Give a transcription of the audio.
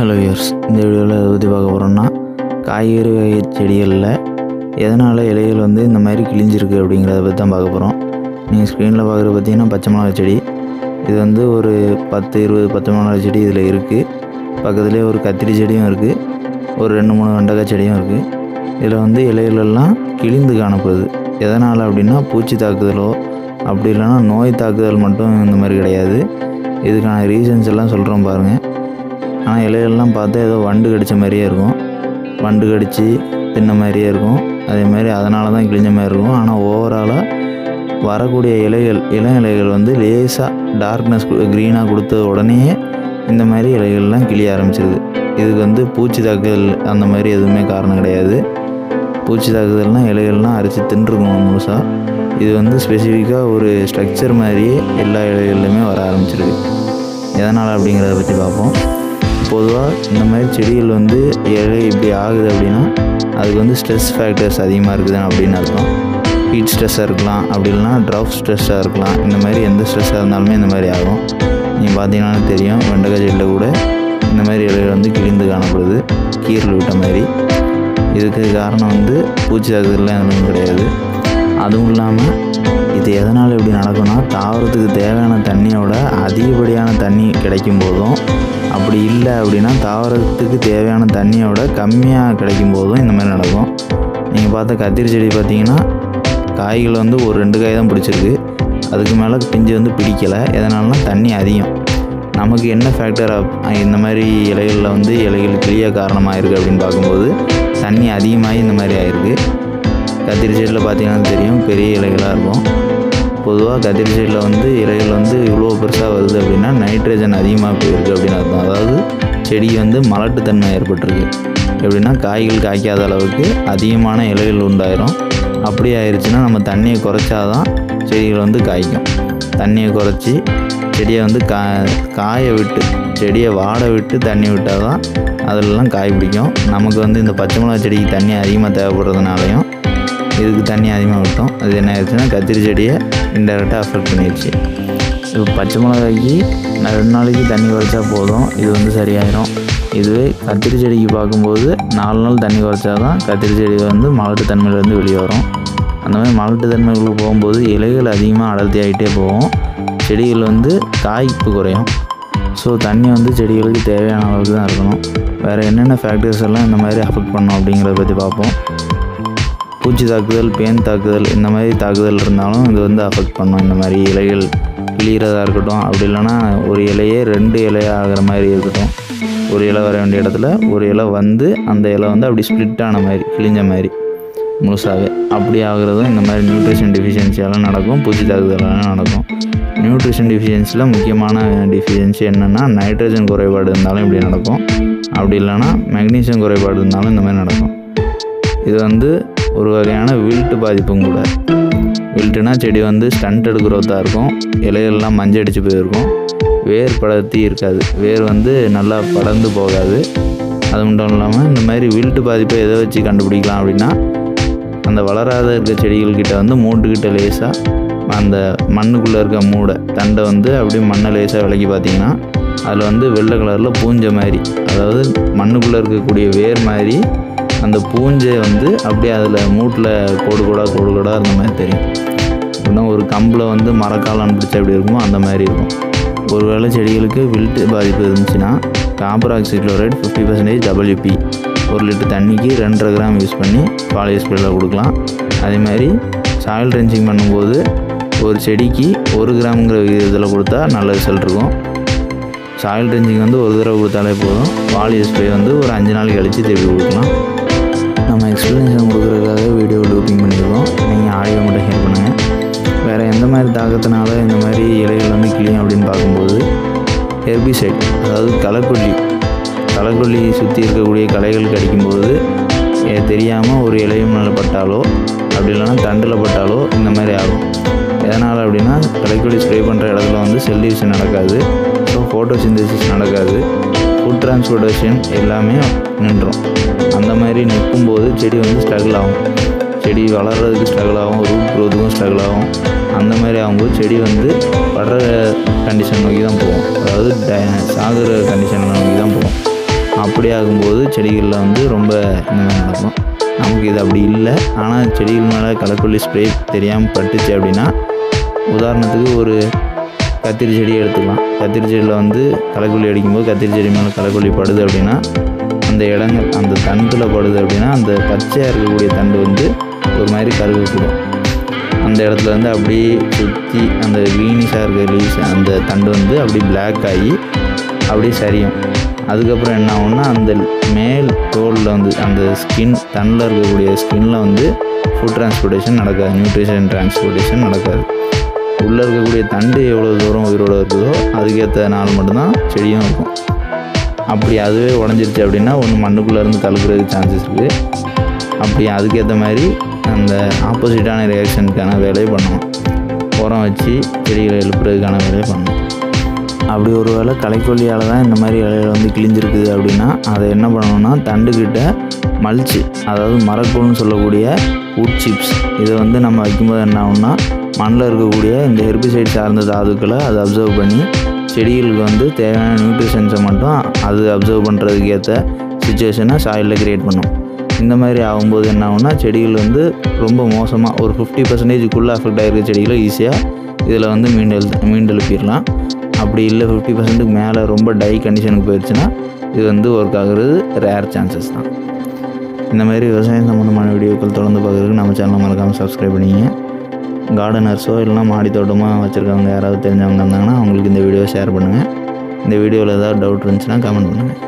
Hello viewers, இந்த வீடியோவில் எதை பற்றி பார்க்க போகிறோம்னா காய்கறி வகை செடிகளில் எதனால் இலைகள் இந்த மாதிரி கிழிஞ்சிருக்கு அப்படிங்கிறத பற்றி தான் பார்க்க போகிறோம். நீங்கள் ஸ்க்ரீனில் பார்க்குறது பார்த்தீங்கன்னா பச்சை மிளகாய் செடி. இது ஒரு 10-20 பச்சை மிளகாய் செடி இதில் இருக்குது. பக்கத்துலேயே ஒரு கத்திரி செடியும் இருக்குது, ஒரு 2-3 வெண்டைக்காய் செடியும் இருக்குது. இதில் இலைகளெல்லாம் கிழிந்து காணப்படுது. எதனால் அப்படின்னா பூச்சி தாக்குதலோ அப்படி இல்லைன்னா நோய் தாக்குதல் மட்டும் இந்த மாதிரி கிடையாது. இதுக்கான ரீசன்ஸ் எல்லாம் சொல்கிறோம் பாருங்கள். ஆனால் இலைகள்லாம் பார்த்தா ஏதோ வண்டு கடித்த மாதிரியே இருக்கும், வண்டு கடித்து தின்ன மாதிரியே இருக்கும். அதேமாதிரி அதனால தான் கிழிஞ்ச மாதிரி இருக்கும். ஆனால் ஓவராலாக வரக்கூடிய இளம் இலைகள் லேசாக டார்க்னஸ் க்ரீனாக கொடுத்த உடனே இந்த மாதிரி இலைகள்லாம் கிளிய ஆரம்பிச்சிருது. இதுக்கு பூச்சி தாக்குதல் அந்த மாதிரி எதுவுமே காரணம் கிடையாது. பூச்சி தாக்குதல்னால் இலைகள்லாம் அரைச்சி தின்றுருக்கணும் முழுசாக. இது ஸ்பெசிஃபிக்காக ஒரு ஸ்ட்ரக்சர் மாதிரியே எல்லா இலைகள்லையுமே வர ஆரம்பிச்சிருக்கு. எதனால் அப்படிங்கிறத பற்றி பார்ப்போம். பொதுவாக இந்த மாதிரி செடிகள் இலை இப்படி ஆகுது அப்படின்னா அதுக்கு ஸ்ட்ரெஸ் ஃபேக்டர்ஸ் அதிகமாக இருக்குது அப்படின்னு அர்த்தம். ஹீட் ஸ்ட்ரெஸ்ஸாக இருக்கலாம், அப்படி இல்லைனா ட்ராப் ஸ்ட்ரெஸ்ஸாக இருக்கலாம். இந்த மாதிரி எந்த ஸ்ட்ரெஸ்ஸாக இருந்தாலுமே இந்த மாதிரி ஆகும். நீங்கள் பார்த்தீங்கன்னா தெரியும், வெண்டைக்காய் செடியில் கூட இந்த மாதிரி இலைகள் கிழிந்து காணப்படுது, கீரல் விட்ட மாதிரி. இதுக்கு காரணம் பூச்சி தாக்குதல்லாம் எதுவும் கிடையாது. அதுவும் இல்லாமல் இது எதனால் இப்படி நடக்கும்னா, தாவரத்துக்கு தேவையான தண்ணியோட அதிகப்படியான தண்ணி கிடைக்கும் போதும், அப்படி இல்லை அப்படின்னா தாவரத்துக்கு தேவையான தண்ணியோட கம்மியாக கிடைக்கும் போதும் இந்த மாதிரி நடக்கும். நீங்கள் பார்த்த கத்திரி செடி பார்த்தீங்கன்னா காய்கள் ஒரு 2 காய் தான் பிடிச்சிருக்கு, அதுக்கு மேலே பிஞ்சு பிடிக்கலை. எதனால்னா தண்ணி அதிகம். நமக்கு என்ன ஃபேக்டர் இந்த மாதிரி இலைகளில் இலைகள் கிளிய காரணமாக இருக்குது அப்படின்னு பார்க்கும்போது தண்ணி அதிகமாகி இந்த மாதிரி ஆகிருக்கு. கத்திரி செடியில் பார்த்தீங்கன்னா தெரியும், பெரிய இலைகளாக இருக்கும். பொதுவாக கத்திரி செடியில் இலைகள் இவ்வளோ பெருசாக வருது அப்படின்னா நைட்ரஜன் அதிகமாக போயிருக்கு அப்படின்னு அர்த்தம். அதாவது செடி மலட்டுத்தன்மை ஏற்பட்டிருக்கு. எப்படின்னா காய்கள் காய்க்காத அளவுக்கு அதிகமான இலைகள் உண்டாயிரும். அப்படி ஆயிடுச்சுன்னா நம்ம தண்ணியை குறைச்சாதான் செடிகள் காய்க்கும். தண்ணியை குறைச்சி செடியை காய விட்டு, செடியை வாட விட்டு தண்ணி விட்டால் தான் அதிலெலாம் காய் பிடிக்கும். நமக்கு இந்த பச்சை மிளகாய் செடிக்கு தண்ணி அதிகமாக தேவைப்படுறதுனாலையும் இதுக்கு தண்ணி அதிகமாக விட்டோம். அது என்ன ஆயிடுச்சுன்னா கத்திரி செடியை இன்டெரக்டாக அஃபெக்ட் பண்ணிடுச்சு. இப்போ பச்சை மிளகாய்க்கு 2 நாளைக்கு தண்ணி குறைச்சா போதும், இது சரியாயிடும். இதுவே கத்திரி செடிக்கு பார்க்கும்போது 4 நாள் தண்ணி குறைச்சா தான் கத்திரி செடி மலட்டுத்தன்மையிலேருந்து வெளியே வரும். அந்த மாதிரி மலட்டுத்தன்மைகளுக்கு போகும்போது இலைகள் அதிகமாக அடர்த்தி ஆகிட்டே போகும், செடிகள் காய்ப்பு குறையும். ஸோ தண்ணி செடிகளுக்கு தேவையான அளவுக்கு தான் இருக்கணும். வேறு என்னென்ன ஃபேக்டர்ஸ் எல்லாம் இந்த மாதிரி அஃபெக்ட் பண்ணோம் அப்படிங்கிறத பற்றி பார்ப்போம். பூச்சி தாக்குதல், பேன் தாக்குதல், இந்த மாதிரி தாக்குதல் இருந்தாலும் இது அஃபெக்ட் பண்ணும். இந்த மாதிரி இலைகள் கிளியறதாக இருக்கட்டும், அப்படி இல்லைனா ஒரு இலையே 2 இலையாக ஆகிற மாதிரி இருக்கட்டும். ஒரு இலை வர வேண்டிய இடத்துல ஒரு இலை அந்த இலை அப்படி ஸ்ப்ளிட் ஆன மாதிரி, கிழிஞ்ச மாதிரி முழுசாகவே அப்படி ஆகுறதும் இந்த மாதிரி நியூட்ரிஷன் டெஃபிஷியன்சியெல்லாம் நடக்கும், பூச்சி தாக்குதலாம் நடக்கும். நியூட்ரிஷன் டெஃபிஷியன்சியில் முக்கியமான டெஃபிஷியன்சி என்னென்னா நைட்ரஜன் குறைபாடு இருந்தாலும் இப்படி நடக்கும். அப்படி இல்லைனா மெக்னீசியம் குறைபாடு இருந்தாலும் இந்த மாதிரி நடக்கும். இது ஒரு வகையான வில்ட்டு பாதிப்பும் கூட. வில்ட்டுனா செடி ஸ்டண்டட் குரோத்தாக இருக்கும், இலைகள்லாம் மஞ்சள் அடித்து போயிருக்கும், வேர் படர்த்தி இருக்காது, வேர் நல்லா படர்ந்து போகாது. அது மட்டும் இல்லாமல் இந்த மாதிரி வில்ட்டு பாதிப்பை எதை வச்சு கண்டுபிடிக்கலாம் அப்படின்னா, அந்த வளராத இருக்க செடிகள்கிட்ட மூட்டுக்கிட்ட லேசாக அந்த மண்ணுக்குள்ளே இருக்க மூடை தண்டை அப்படியே மண்ணை லேசாக விலக்கி பார்த்தீங்கன்னா அதில் வெள்ளை கலரில் பூஞ்சை மாதிரி, அதாவது மண்ணுக்குள்ளே இருக்கக்கூடிய வேர் மாதிரி அந்த பூஞ்சை அப்படியே அதில் மூட்டில் கோடு கோடாக இருந்த மாதிரி தெரியும். அப்படின்னா ஒரு கம்பில் மரக்காலம் பிடிச்சா எப்படி இருக்குமோ அந்த மாதிரி இருக்கும். ஒருவேளை செடிகளுக்கு வில்ட்டு பாதிப்பு இருந்துச்சுன்னா காப்பர் ஆக்சிக்ளோரைட் 50% WP 1 லிட்டர் தண்ணிக்கு 2.5 கிராம் யூஸ் பண்ணி பாலியஸ் ஸ்ப்ரேயில் கொடுக்கலாம். அதேமாதிரி சாயில் ட்ரென்ச்சிங் பண்ணும்போது ஒரு செடிக்கு 1 கிராம்ங்கிற இதில் கொடுத்தா நல்ல ரிசல்ட் இருக்கும். சாயில் ட்ரென்ச்சிங் ஒரு தடவை கொடுத்தாலே போதும். பாலியஸ் ஸ்ப்ரே ஒரு 5 நாள் கழித்து திருப்பி கொடுக்கலாம். நம்ம எக்ஸ்ப்ளனேஷன் கொடுக்குறதுக்காக வீடியோ டூப்பிங் பண்ணியிருக்கோம், நீங்கள் ஆடியோ மட்டும் ஹேர் பண்ணுங்கள். வேறு எந்த மாதிரி தாக்கத்தினால இந்த மாதிரி இலைகள் கிளியும் அப்படின்னு பார்க்கும்போது ஹெர்பிசைட், அதாவது களைக்கொல்லி சுற்றி இருக்கக்கூடிய களைகள் கடிக்கும்போது தெரியாமல் ஒரு இலையும் மேலே பட்டாலோ அப்படி இல்லைனா தண்டில் பட்டாலோ இந்த மாதிரி ஆகும். எதனால் அப்படின்னா களைக்கொல்லி ஸ்ப்ரே பண்ணுற இடத்துல செல் டிவிஷன் நடக்காது, ஸோ ஃபோட்டோசிந்தசிஸ் நடக்காது, ஃபுட் டிரான்ஸ்போர்ட்டேஷன் எல்லாமே நின்றும். அந்த மாதிரி நிற்கும்போது செடி ஸ்ட்ரகிள் ஆகும், செடி வளர்கிறதுக்கு ஸ்ட்ரகிள் ஆகும், ரூட் க்ரோத்துக்கும் ஸ்ட்ரகிள் ஆகும். அந்த மாதிரி ஆகும்போது செடி படுற கண்டிஷன் நோக்கி தான் போகும், அதாவது சாகுற கண்டிஷனை நோக்கி தான் போகும். செடிகளில் வந்து ரொம்ப இந்த மாதிரி நடக்கும். நமக்கு இது அப்படி இல்லை. ஆனால் செடிகள் மேலே களைக்கொல்லி ஸ்ப்ரே தெரியாமல் பட்டுச்சு அப்படின்னா, உதாரணத்துக்கு ஒரு கத்திரி செடியை எடுத்துக்கலாம். கத்திரி செடியில் வந்து களைக்கொல்லி அடிக்கும்போது கத்திரி செடி மேலே களைக்கொல்லி படுது அப்படின்னா, அந்த இடங்கள் அந்த தண்டில் படுது அப்படின்னா, அந்த பச்சையாக இருக்கக்கூடிய தண்டு வந்து ஒரு மாதிரி கருகக்கூடும். அந்த இடத்துல வந்து அப்படியே சுற்றி அந்த வீனிஸாக இருக்க லீவ்ஸ் அந்த தண்டு வந்து அப்படியே பிளாக் ஆகி அப்படியே சரியும். அதுக்கப்புறம் என்ன ஆகும்னா, அந்த மேல் தோலில் வந்து அந்த ஸ்கின் தண்டில் இருக்கக்கூடிய ஸ்கின்னில் வந்து ஃபுட் டிரான்ஸ்போர்ட்டேஷன் நடக்காது, நியூட்ரிஷன் டிரான்ஸ்போர்ட்டேஷன் நடக்காது. உள்ளே இருக்கக்கூடிய தண்டு எவ்வளோ தூரம் உயிரோடு இருக்குதோ அதுக்கேற்ற நாள் மட்டும்தான் செடியும் இருக்கும். அப்படி அதுவே உடஞ்சிருச்சு அப்படின்னா ஒன்று மண்ணுக்குள்ளேருந்து கலக்கிறதுக்கு சான்சஸ் இருக்குது. அப்படி அதுக்கேற்ற மாதிரி அந்த ஆப்போசிட்டான ரியாக்ஷனுக்கான வேலையை பண்ணணும். உரம் வச்சு செடிகளை எழுப்புறதுக்கான வேலையை பண்ணணும். அப்படி ஒரு வேளை களைக்கொல்லியால் தான் இந்த மாதிரி இலையில் வந்து கிழிஞ்சிருக்குது அப்படின்னா அதை என்ன பண்ணணும்னா, தண்டுக்கிட்ட மல்ச்சு, அதாவது மரக்கூழ்னு சொல்லக்கூடிய வுட் சிப்ஸ், இதை வந்து நம்ம வைக்கும்போது என்ன ஆகும்னா, மண்ணில் இருக்கக்கூடிய இந்த ஹெர்பிசைட் சார்ந்த தாதுக்களை அது அப்சர்வ் பண்ணி செடிகளுக்கு வந்து தேவையான நியூட்ரிஷன்ஸை மட்டும் அது அப்சர்வ் பண்ணுறதுக்கு ஏற்ற சுச்சுவேஷனை சாயிலில் க்ரியேட் பண்ணும். இந்த மாதிரி ஆகும்போது என்ன ஆகும்னா, செடிகள் வந்து ரொம்ப மோசமாக ஒரு 50%க்குள்ளே அஃபெக்ட் ஆகிருக்க செடிகளை ஈஸியாக இதில் வந்து மீண்டெழுப்பிடலாம். அப்படி இல்லை 50%க்கு மேலே ரொம்ப டை கண்டிஷனுக்கு போயிடுச்சுன்னா இது வந்து ஒர்க் ஆகுறது ரேர் சான்சஸ் தான். இந்த மாதிரி விவசாயம் சம்மந்தமான வீடியோக்கள் தொடர்ந்து பார்க்குறதுக்கு நம்ம சேனலை மறக்காமல் சப்ஸ்கிரைப் பண்ணிங்க. கார்டனர்ஸோ இல்லைனா மாடி தோட்டமாக வச்சுருக்கவங்க யாராவது தெரிஞ்சவங்க இருந்தாங்கன்னா அவங்களுக்கு இந்த வீடியோ ஷேர் பண்ணுங்கள். இந்த வீடியோவில் ஏதாவது டவுட் இருந்துச்சுன்னா கமெண்ட் பண்ணுங்கள்.